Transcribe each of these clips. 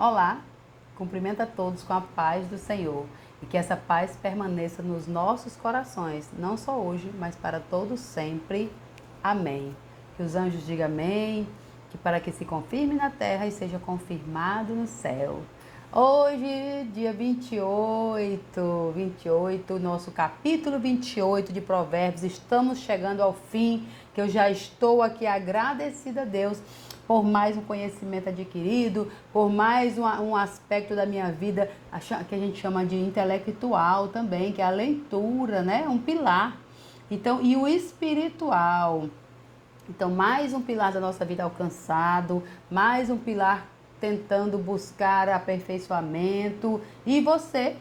Olá, cumprimento a todos com a paz do Senhor e que essa paz permaneça nos nossos corações, não só hoje, mas para todos sempre. Amém. Que os anjos digam amém, que para que se confirme na terra e seja confirmado no céu. Hoje, dia 28, nosso capítulo 28 de Provérbios, estamos chegando ao fim, que eu já estou aqui agradecida a Deus por mais um conhecimento adquirido, por mais um aspecto da minha vida que a gente chama de intelectual também, que é a leitura, né? Um pilar. Então, e o espiritual. Então, mais um pilar da nossa vida alcançado, mais um pilar tentando buscar aperfeiçoamento. E você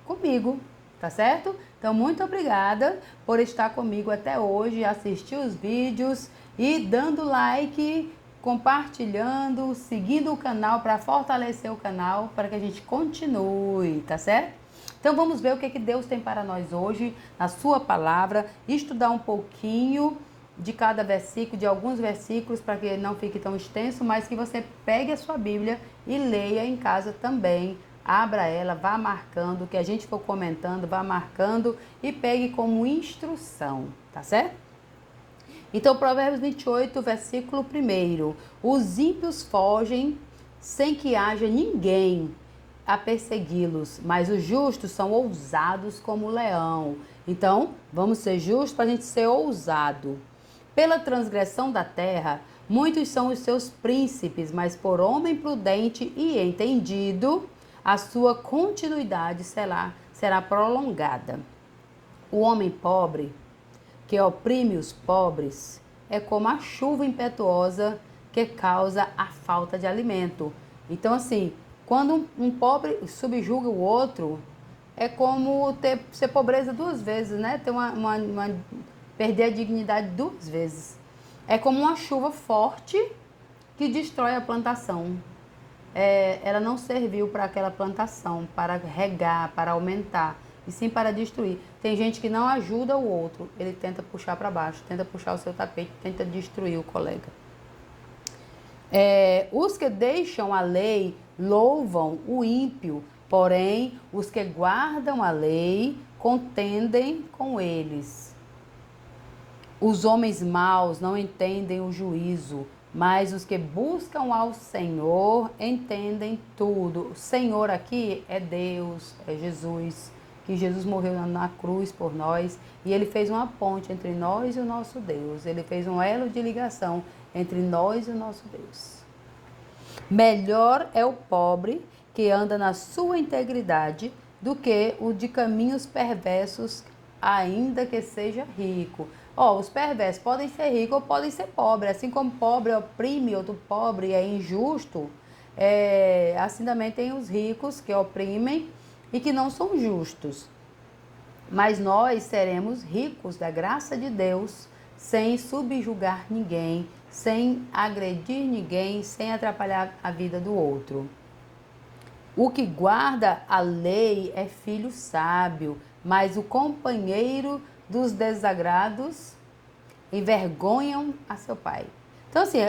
comigo, tá certo? Então, muito obrigada por estar comigo até hoje, assistir os vídeos e dando like, compartilhando, seguindo o canal para fortalecer o canal, para que a gente continue, tá certo? Então vamos ver o que Deus tem para nós hoje, na sua palavra, estudar um pouquinho de cada versículo, de alguns versículos, para que não fique tão extenso, mas que você pegue a sua Bíblia e leia em casa também. Abra ela, vá marcando, o que a gente for comentando, vá marcando e pegue como instrução, tá certo? Então, Provérbios 28, versículo 1. Os ímpios fogem sem que haja ninguém a persegui-los, mas os justos são ousados como o leão. Então, vamos ser justos para a gente ser ousado. Pela transgressão da terra, muitos são os seus príncipes, mas por homem prudente e entendido, a sua continuidade será prolongada. O homem pobre, que oprime os pobres, é como a chuva impetuosa que causa a falta de alimento. Então, assim, quando um pobre subjuga o outro, é como ser pobreza duas vezes, né? Ter perder a dignidade duas vezes. É como uma chuva forte que destrói a plantação. Ela não serviu para aquela plantação, para regar, para aumentar, e sim para destruir. Tem gente que não ajuda o outro, ele tenta puxar para baixo, tenta puxar o seu tapete, tenta destruir o colega. Os que deixam a lei louvam o ímpio, porém os que guardam a lei contendem com eles. Os homens maus não entendem o juízo, mas os que buscam ao Senhor entendem tudo. O Senhor aqui é Deus, é Jesus, que Jesus morreu na cruz por nós e Ele fez uma ponte entre nós e o nosso Deus. Ele fez um elo de ligação entre nós e o nosso Deus. Melhor é o pobre que anda na sua integridade do que o de caminhos perversos, ainda que seja rico. Os perversos podem ser ricos ou podem ser pobres. Assim como pobre oprime outro pobre é injusto, assim também tem os ricos que oprimem e que não são justos. Mas nós seremos ricos da graça de Deus, sem subjugar ninguém, sem agredir ninguém, sem atrapalhar a vida do outro. O que guarda a lei é filho sábio, mas o companheiro dos desagrados envergonham a seu pai. Então, assim,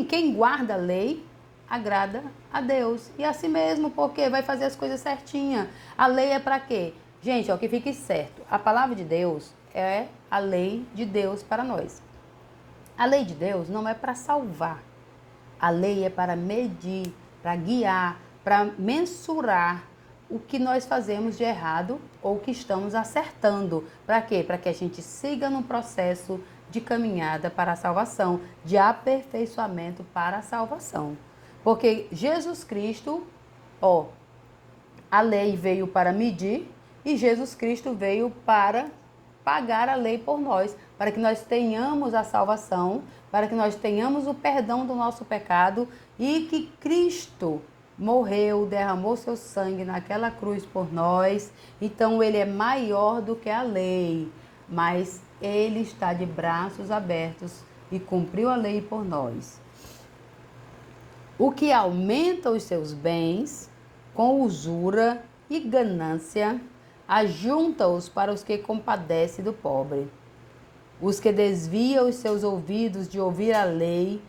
quem guarda a lei agrada a Deus. E assim mesmo, porque vai fazer as coisas certinhas. A lei é para quê? Gente, que fique certo. A palavra de Deus é a lei de Deus para nós. A lei de Deus não é para salvar. A lei é para medir, para guiar, para mensurar o que nós fazemos de errado ou o que estamos acertando. Para quê? Para que a gente siga no processo de caminhada para a salvação, de aperfeiçoamento para a salvação. Porque Jesus Cristo, a lei veio para medir e Jesus Cristo veio para pagar a lei por nós, para que nós tenhamos a salvação, para que nós tenhamos o perdão do nosso pecado e que Cristo morreu, derramou seu sangue naquela cruz por nós. Então ele é maior do que a lei, mas ele está de braços abertos e cumpriu a lei por nós. O que aumenta os seus bens com usura e ganância, ajunta-os para os que compadecem do pobre. Os que desviam os seus ouvidos de ouvir a lei,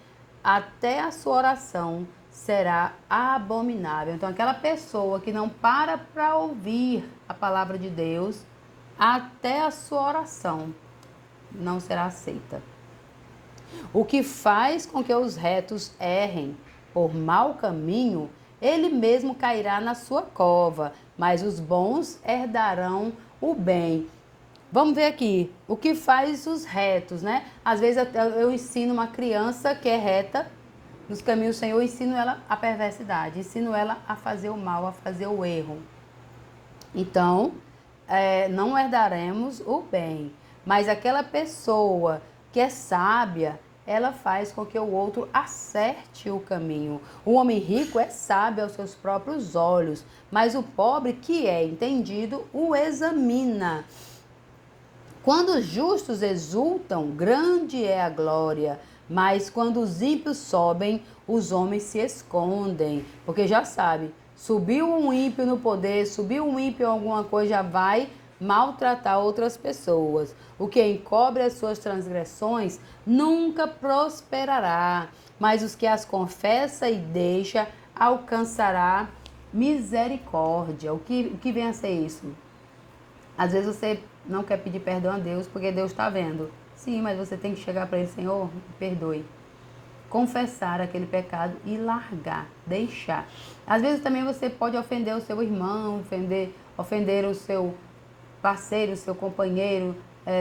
até a sua oração será abominável. Então, aquela pessoa que não para ouvir a palavra de Deus, até a sua oração não será aceita. O que faz com que os retos errem por mau caminho, ele mesmo cairá na sua cova, mas os bons herdarão o bem. Vamos ver aqui, o que faz os retos, né? Às vezes eu ensino uma criança que é reta nos caminhos do Senhor, eu ensino ela a perversidade, ensino ela a fazer o mal, a fazer o erro. Então, não herdaremos o bem, mas aquela pessoa que é sábia, ela faz com que o outro acerte o caminho. O homem rico é sábio aos seus próprios olhos, mas o pobre que é entendido o examina. Quando os justos exultam, grande é a glória, mas quando os ímpios sobem, os homens se escondem. Porque já sabe, subiu um ímpio no poder, subiu um ímpio em alguma coisa, já vai maltratar outras pessoas. O que encobre as suas transgressões nunca prosperará, mas os que as confessa e deixa alcançará misericórdia. O que vem a ser isso? Às vezes você não quer pedir perdão a Deus porque Deus está vendo. Sim, mas você tem que chegar para Ele, Senhor, me perdoe. Confessar aquele pecado e largar, deixar. Às vezes também você pode ofender o seu irmão, ofender o seu parceiro, seu companheiro,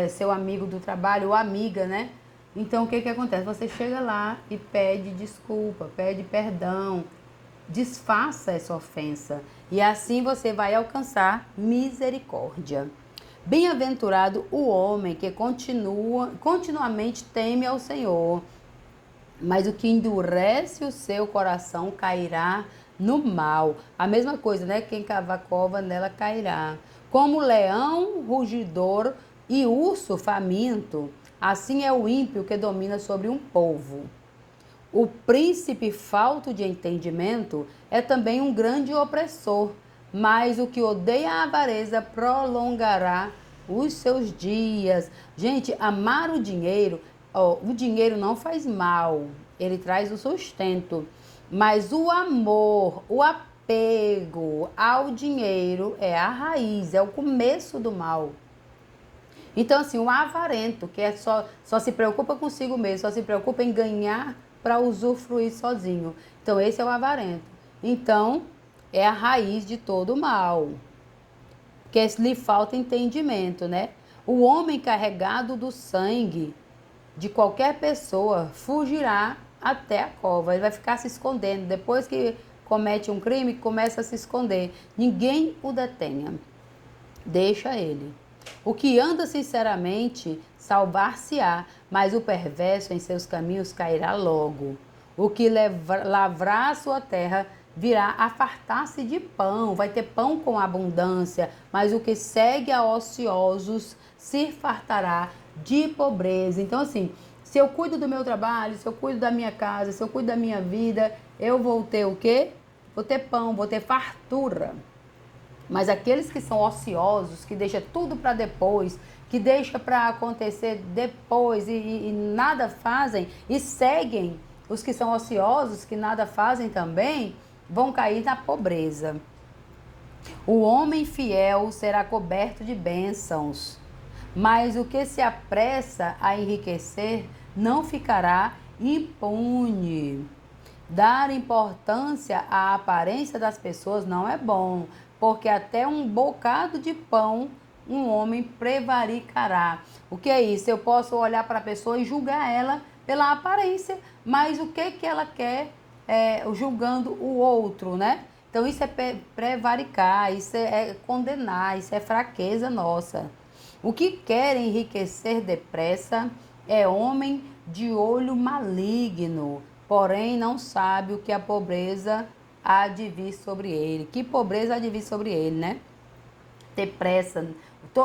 seu amigo do trabalho ou amiga, né? Então o que acontece? Você chega lá e pede desculpa, pede perdão, desfaça essa ofensa e assim você vai alcançar misericórdia. Bem-aventurado o homem que continuamente teme ao Senhor, mas o que endurece o seu coração cairá no mal. A mesma coisa, né? Quem cava cova, nela cairá. Como leão rugidor e urso faminto, assim é o ímpio que domina sobre um povo. O príncipe falto de entendimento é também um grande opressor, mas o que odeia a avareza prolongará os seus dias. Gente, amar o dinheiro não faz mal, ele traz o sustento. Mas o amor, o apego ao dinheiro é a raiz, é o começo do mal. Então, assim, o avarento, que só se preocupa consigo mesmo, só se preocupa em ganhar para usufruir sozinho. Então, esse é o avarento. Então, é a raiz de todo o mal, que lhe falta entendimento, né? O homem carregado do sangue de qualquer pessoa fugirá até a cova. Ele vai ficar se escondendo. Depois que comete um crime, começa a se esconder. Ninguém o detenha. Deixa ele. O que anda sinceramente salvar-se-á, mas o perverso em seus caminhos cairá logo. O que lavrar a sua terra virá a fartar-se de pão, vai ter pão com abundância, mas o que segue a ociosos se fartará de pobreza. Então, assim, se eu cuido do meu trabalho, se eu cuido da minha casa, se eu cuido da minha vida, eu vou ter o quê? Vou ter pão, vou ter fartura. Mas aqueles que são ociosos, que deixam tudo para depois, que deixam para acontecer depois e nada fazem, e seguem os que são ociosos, que nada fazem também, vão cair na pobreza. O homem fiel será coberto de bênçãos, mas o que se apressa a enriquecer não ficará impune. Dar importância à aparência das pessoas não é bom, porque até um bocado de pão um homem prevaricará. O que é isso? Eu posso olhar para a pessoa e julgar ela pela aparência, mas o que ela quer julgando o outro, né? Então isso é prevaricar, isso é condenar, isso é fraqueza nossa. O que quer enriquecer depressa é homem de olho maligno, porém não sabe o que a pobreza há de vir sobre ele. Que pobreza há de vir sobre ele, né? Ter pressa.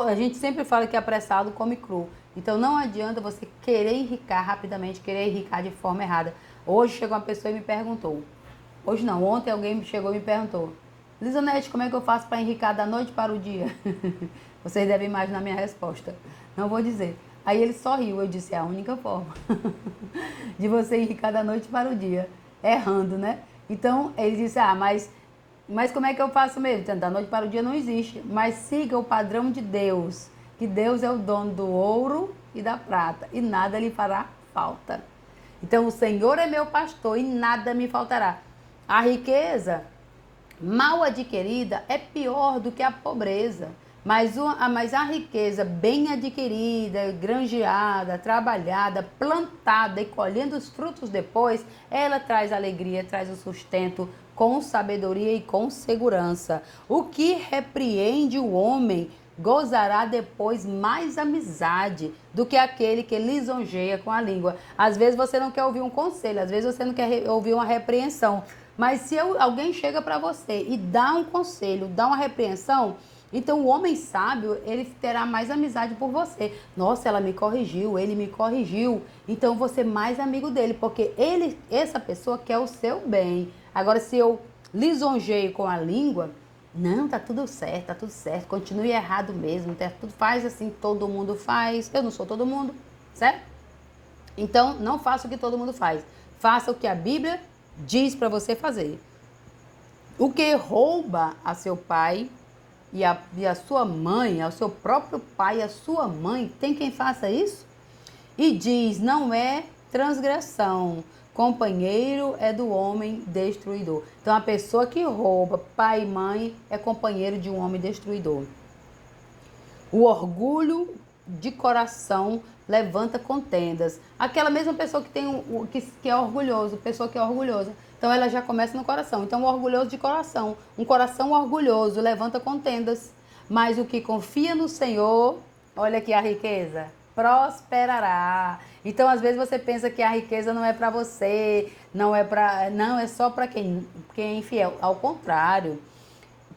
A gente sempre fala que apressado come cru. Então não adianta você querer enricar rapidamente, querer enricar de forma errada. Hoje chegou uma pessoa e me perguntou. Hoje não, ontem alguém chegou e me perguntou. Lisonete, como é que eu faço para enricar da noite para o dia? Vocês devem imaginar a minha resposta. Não vou dizer. Aí ele sorriu, eu disse, é a única forma de você enricar da noite para o dia. Errando, né? Então, ele disse, mas como é que eu faço mesmo? Então, da noite para o dia não existe. Mas siga o padrão de Deus, que Deus é o dono do ouro e da prata, e nada lhe fará falta. Então, o Senhor é meu pastor e nada me faltará. A riqueza mal adquirida é pior do que a pobreza. Mas a riqueza bem adquirida, granjeada, trabalhada, plantada e colhendo os frutos depois, ela traz alegria, traz o sustento com sabedoria e com segurança. O que repreende o homem gozará depois mais amizade do que aquele que lisonjeia com a língua. Às vezes você não quer ouvir um conselho, às vezes você não quer ouvir uma repreensão. Mas se alguém chega para você e dá um conselho, dá uma repreensão, então o homem sábio, ele terá mais amizade por você. Nossa, ela me corrigiu, ele me corrigiu. Então você é mais amigo dele, porque essa pessoa quer o seu bem. Agora, se eu lisonjeio com a língua, não, tá tudo certo, continue errado mesmo, tudo faz assim, todo mundo faz. Eu não sou todo mundo, certo? Então, não faça o que todo mundo faz. Faça o que a Bíblia diz para você fazer. O que rouba a seu pai e a sua mãe, ao seu próprio pai e a sua mãe, tem quem faça isso? E diz, não é transgressão, companheiro é do homem destruidor. Então, a pessoa que rouba pai e mãe é companheiro de um homem destruidor. O orgulho de coração levanta contendas. Aquela mesma pessoa que tem que é orgulhoso, pessoa que é orgulhosa. Então ela já começa no coração. Então o orgulhoso de coração, um coração orgulhoso levanta contendas. Mas o que confia no Senhor, olha aqui a riqueza, prosperará. Então às vezes você pensa que a riqueza não é para você, não é só para quem é infiel. Ao contrário.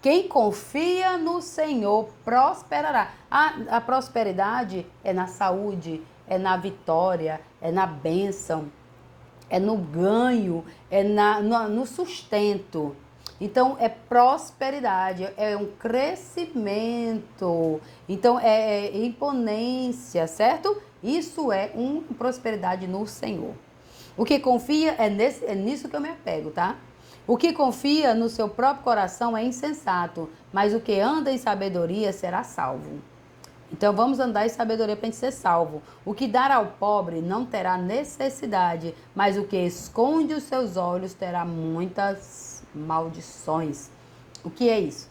Quem confia no Senhor prosperará. A prosperidade é na saúde, é na vitória, é na bênção, é no ganho, é no sustento. Então, é prosperidade, é um crescimento. Então, é imponência, certo? Isso é uma prosperidade no Senhor. O que confia é nisso que eu me apego, tá? O que confia no seu próprio coração é insensato, mas o que anda em sabedoria será salvo. Então vamos andar em sabedoria para a gente ser salvo. O que dar ao pobre não terá necessidade, mas o que esconde os seus olhos terá muitas maldições. O que é isso?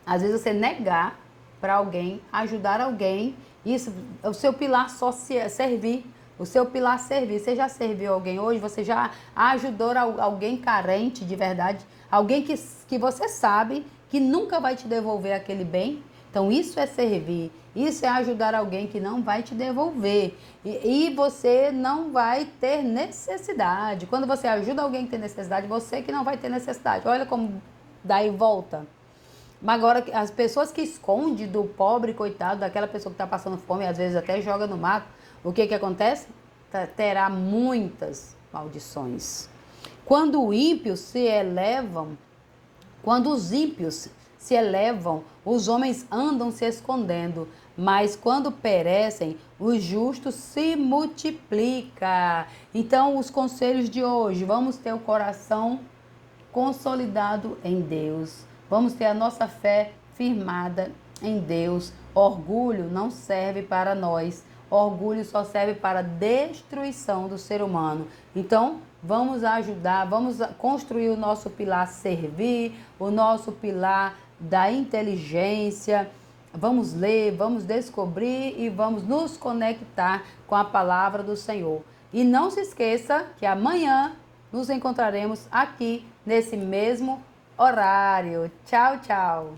Às vezes você negar para alguém, ajudar alguém, isso, o seu pilar só servir. O seu pilar servir. Você já serviu alguém hoje? Você já ajudou alguém carente de verdade? Alguém que você sabe que nunca vai te devolver aquele bem? Então isso é servir. Isso é ajudar alguém que não vai te devolver. E você não vai ter necessidade. Quando você ajuda alguém que tem necessidade, você que não vai ter necessidade. Olha como dá e volta. Mas agora, as pessoas que escondem do pobre, coitado, daquela pessoa que está passando fome, às vezes até joga no mato, o que acontece? Terá muitas maldições. Quando os ímpios se elevam, os homens andam se escondendo, mas quando perecem, os justos se multiplicam. Então, os conselhos de hoje, vamos ter o coração consolidado em Deus. Vamos ter a nossa fé firmada em Deus. Orgulho não serve para nós. Orgulho só serve para a destruição do ser humano. Então, vamos ajudar, vamos construir o nosso pilar servir, o nosso pilar da inteligência. Vamos ler, vamos descobrir e vamos nos conectar com a palavra do Senhor. E não se esqueça que amanhã nos encontraremos aqui nesse mesmo horário. Tchau, tchau.